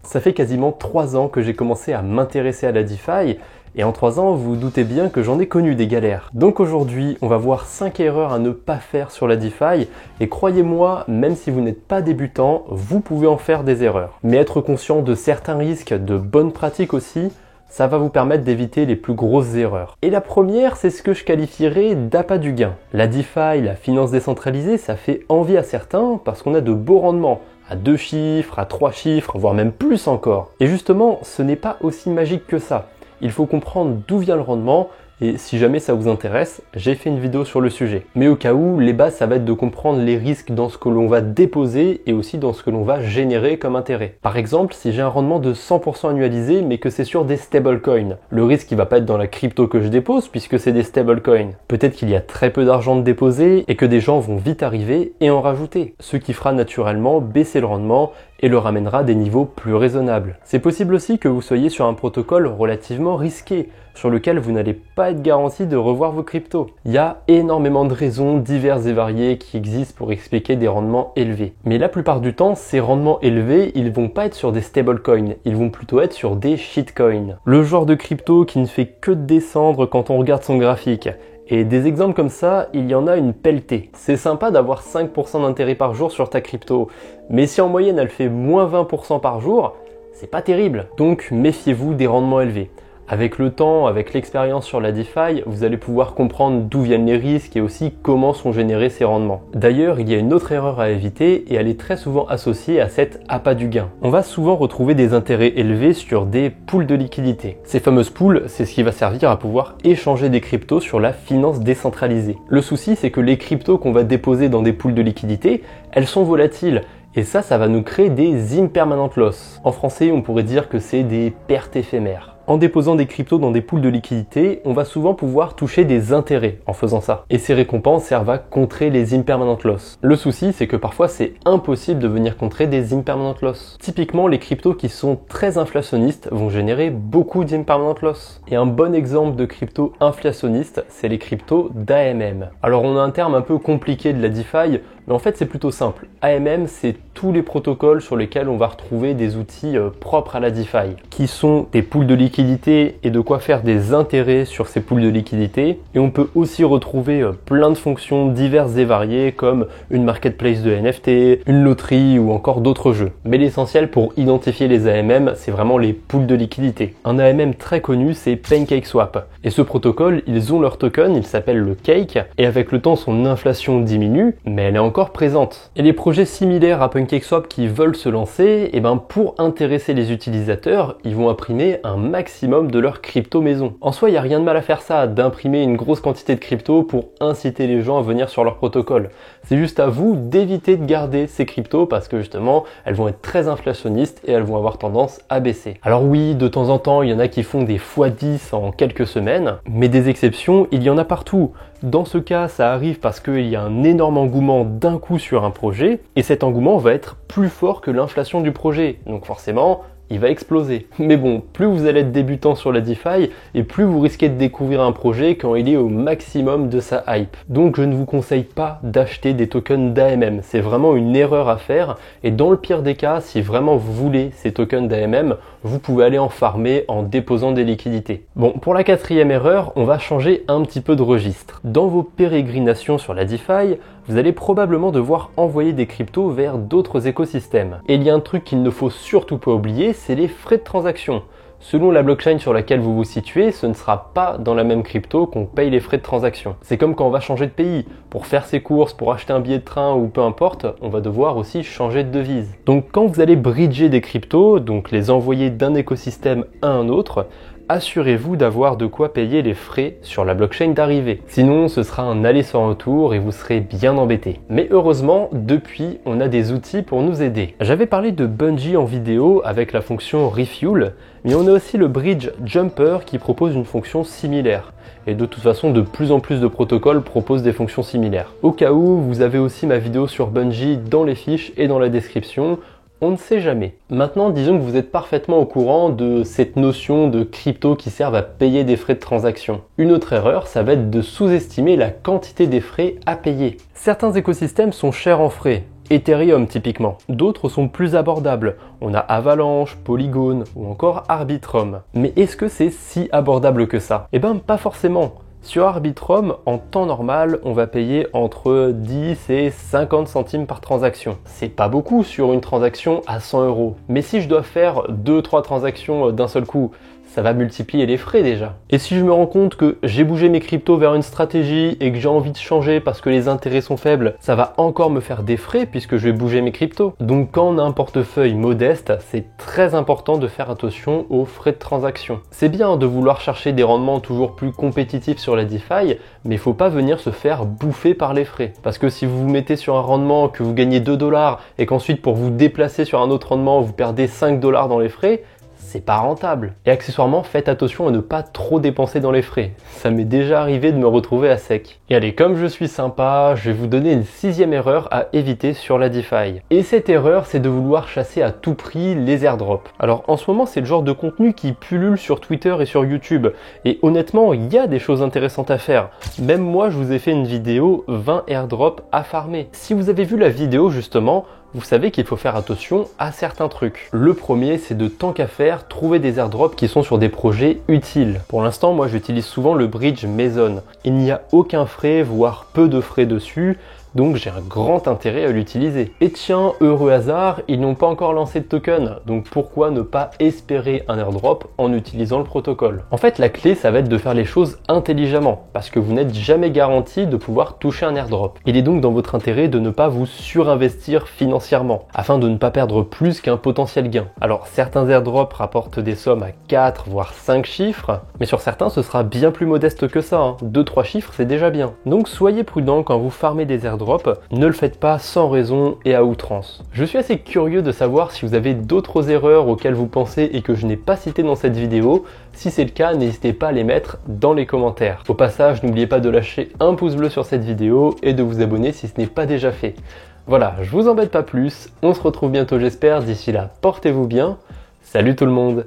Ça fait quasiment 3 ans que j'ai commencé à m'intéresser à la DeFi, et en 3 ans, vous vous doutez bien que j'en ai connu des galères. Donc aujourd'hui, on va voir 5 erreurs à ne pas faire sur la DeFi, et croyez-moi, même si vous n'êtes pas débutant, vous pouvez en faire des erreurs. Mais être conscient de certains risques, de bonnes pratiques aussi, ça va vous permettre d'éviter les plus grosses erreurs. Et la première, c'est ce que je qualifierais d'appât du gain. La DeFi, la finance décentralisée, ça fait envie à certains parce qu'on a de beaux rendements, à 2 chiffres, à 3 chiffres, voire même plus encore. Et justement, ce n'est pas aussi magique que ça. Il faut comprendre d'où vient le rendement, et si jamais ça vous intéresse, j'ai fait une vidéo sur le sujet. Mais au cas où, les bases, ça va être de comprendre les risques dans ce que l'on va déposer et aussi dans ce que l'on va générer comme intérêt. Par exemple, si j'ai un rendement de 100% annualisé, mais que c'est sur des stablecoins, le risque il va pas être dans la crypto que je dépose puisque c'est des stablecoins. Peut-être qu'il y a très peu d'argent de déposer et que des gens vont vite arriver et en rajouter, ce qui fera naturellement baisser le rendement et le ramènera à des niveaux plus raisonnables. C'est possible aussi que vous soyez sur un protocole relativement risqué, sur lequel vous n'allez pas être garanti de revoir vos cryptos. Il y a énormément de raisons diverses et variées qui existent pour expliquer des rendements élevés. Mais la plupart du temps, ces rendements élevés, ils vont pas être sur des stablecoins, ils vont plutôt être sur des shitcoins. Le genre de crypto qui ne fait que descendre quand on regarde son graphique. Et des exemples comme ça, il y en a une pelletée. C'est sympa d'avoir 5% d'intérêt par jour sur ta crypto, mais si en moyenne elle fait moins 20% par jour, c'est pas terrible. Donc méfiez-vous des rendements élevés. Avec le temps, avec l'expérience sur la DeFi, vous allez pouvoir comprendre d'où viennent les risques et aussi comment sont générés ces rendements. D'ailleurs, il y a une autre erreur à éviter et elle est très souvent associée à cet appât du gain. On va souvent retrouver des intérêts élevés sur des pools de liquidité. Ces fameuses pools, c'est ce qui va servir à pouvoir échanger des cryptos sur la finance décentralisée. Le souci, c'est que les cryptos qu'on va déposer dans des pools de liquidité, elles sont volatiles. Et ça va nous créer des impermanent loss. En français, on pourrait dire que c'est des pertes éphémères. En déposant des cryptos dans des pools de liquidité, on va souvent pouvoir toucher des intérêts en faisant ça. Et ces récompenses servent à contrer les impermanent loss. Le souci, c'est que parfois c'est impossible de venir contrer des impermanent loss. Typiquement, les cryptos qui sont très inflationnistes vont générer beaucoup d'impermanent loss. Et un bon exemple de crypto inflationniste, c'est les cryptos d'AMM. Alors on a un terme un peu compliqué de la DeFi, mais en fait c'est plutôt simple. AMM, c'est tous les protocoles sur lesquels on va retrouver des outils propres à la DeFi, qui sont des pools de liquidité et de quoi faire des intérêts sur ces pools de liquidité. Et on peut aussi retrouver plein de fonctions diverses et variées comme une marketplace de NFT, une loterie ou encore d'autres jeux. Mais l'essentiel pour identifier les AMM, c'est vraiment les pools de liquidité. Un AMM très connu, c'est PancakeSwap. Et ce protocole, ils ont leur token, il s'appelle le Cake, et avec le temps, son inflation diminue, mais elle est encore présente. Et les projets similaires à PancakeSwap qui veulent se lancer, pour intéresser les utilisateurs, ils vont imprimer un maximum de leur crypto maison. En soi, il n'y a rien de mal à faire ça, d'imprimer une grosse quantité de crypto pour inciter les gens à venir sur leur protocole. C'est juste à vous d'éviter de garder ces cryptos parce que justement, elles vont être très inflationnistes et elles vont avoir tendance à baisser. Alors oui, de temps en temps, il y en a qui font des x10 en quelques semaines, mais des exceptions, il y en a partout. Dans ce cas, ça arrive parce qu'il y a un énorme engouement d'un coup sur un projet, et cet engouement va être plus fort que l'inflation du projet. Donc forcément, il va exploser. Mais bon, plus vous allez être débutant sur la DeFi, et plus vous risquez de découvrir un projet quand il est au maximum de sa hype. Donc je ne vous conseille pas d'acheter des tokens d'AMM. C'est vraiment une erreur à faire, et dans le pire des cas, si vraiment vous voulez ces tokens d'AMM, vous pouvez aller en farmer en déposant des liquidités. Bon, pour la 4e erreur, on va changer un petit peu de registre. Dans vos pérégrinations sur la DeFi, vous allez probablement devoir envoyer des cryptos vers d'autres écosystèmes. Et il y a un truc qu'il ne faut surtout pas oublier, c'est les frais de transaction. Selon la blockchain sur laquelle vous vous situez, ce ne sera pas dans la même crypto qu'on paye les frais de transaction. C'est comme quand on va changer de pays. Pour faire ses courses, pour acheter un billet de train ou peu importe, on va devoir aussi changer de devise. Donc quand vous allez bridger des cryptos, donc les envoyer d'un écosystème à un autre, assurez-vous d'avoir de quoi payer les frais sur la blockchain d'arrivée. Sinon, ce sera un aller sans retour et vous serez bien embêté. Mais heureusement, depuis, on a des outils pour nous aider. J'avais parlé de Bungee en vidéo avec la fonction Refuel, mais on a aussi le Bridge Jumper qui propose une fonction similaire. Et de toute façon, de plus en plus de protocoles proposent des fonctions similaires. Au cas où, vous avez aussi ma vidéo sur Bungee dans les fiches et dans la description. On ne sait jamais. Maintenant, disons que vous êtes parfaitement au courant de cette notion de crypto qui servent à payer des frais de transaction. Une autre erreur, ça va être de sous-estimer la quantité des frais à payer. Certains écosystèmes sont chers en frais. Ethereum typiquement. D'autres sont plus abordables. On a Avalanche, Polygon ou encore Arbitrum. Mais est-ce que c'est si abordable que ça? Eh ben pas forcément. Sur Arbitrum, en temps normal, on va payer entre 10 et 50 centimes par transaction. C'est pas beaucoup sur une transaction à 100 €. Mais si je dois faire 2-3 transactions d'un seul coup, ça va multiplier les frais déjà. Et si je me rends compte que j'ai bougé mes cryptos vers une stratégie et que j'ai envie de changer parce que les intérêts sont faibles, ça va encore me faire des frais puisque je vais bouger mes cryptos. Donc quand on a un portefeuille modeste, c'est très important de faire attention aux frais de transaction. C'est bien de vouloir chercher des rendements toujours plus compétitifs sur la DeFi, mais il faut pas venir se faire bouffer par les frais. Parce que si vous vous mettez sur un rendement que vous gagnez 2 $ et qu'ensuite pour vous déplacer sur un autre rendement, vous perdez 5 $ dans les frais, c'est pas rentable. Et accessoirement, faites attention à ne pas trop dépenser dans les frais. Ça m'est déjà arrivé de me retrouver à sec. Et allez, comme je suis sympa, je vais vous donner une 6e erreur à éviter sur la DeFi. Et cette erreur, c'est de vouloir chasser à tout prix les airdrops. Alors en ce moment, c'est le genre de contenu qui pullule sur Twitter et sur YouTube. Et honnêtement, il y a des choses intéressantes à faire. Même moi, je vous ai fait une vidéo 20 airdrops à farmer. Si vous avez vu la vidéo justement, vous savez qu'il faut faire attention à certains trucs. Le premier, c'est de tant qu'à faire, trouver des airdrops qui sont sur des projets utiles. Pour l'instant, moi j'utilise souvent le bridge Mason. Il n'y a aucun frais, voire peu de frais dessus, donc j'ai un grand intérêt à l'utiliser. Et tiens, heureux hasard, ils n'ont pas encore lancé de token, donc pourquoi ne pas espérer un airdrop en utilisant le protocole? En fait, la clé, ça va être de faire les choses intelligemment, parce que vous n'êtes jamais garanti de pouvoir toucher un airdrop. Il est donc dans votre intérêt de ne pas vous surinvestir financièrement, afin de ne pas perdre plus qu'un potentiel gain. Alors certains airdrops rapportent des sommes à 4 voire 5 chiffres, mais sur certains ce sera bien plus modeste que ça, hein. 2-3 chiffres c'est déjà bien. Donc soyez prudent quand vous farmez des airdrops, ne le faites pas sans raison et à outrance. Je suis assez curieux de savoir si vous avez d'autres erreurs auxquelles vous pensez et que je n'ai pas citées dans cette vidéo. Si c'est le cas, n'hésitez pas à les mettre dans les commentaires. Au passage, n'oubliez pas de lâcher un pouce bleu sur cette vidéo et de vous abonner si ce n'est pas déjà fait. Voilà, je vous embête pas plus, on se retrouve bientôt j'espère, d'ici là, portez-vous bien, salut tout le monde!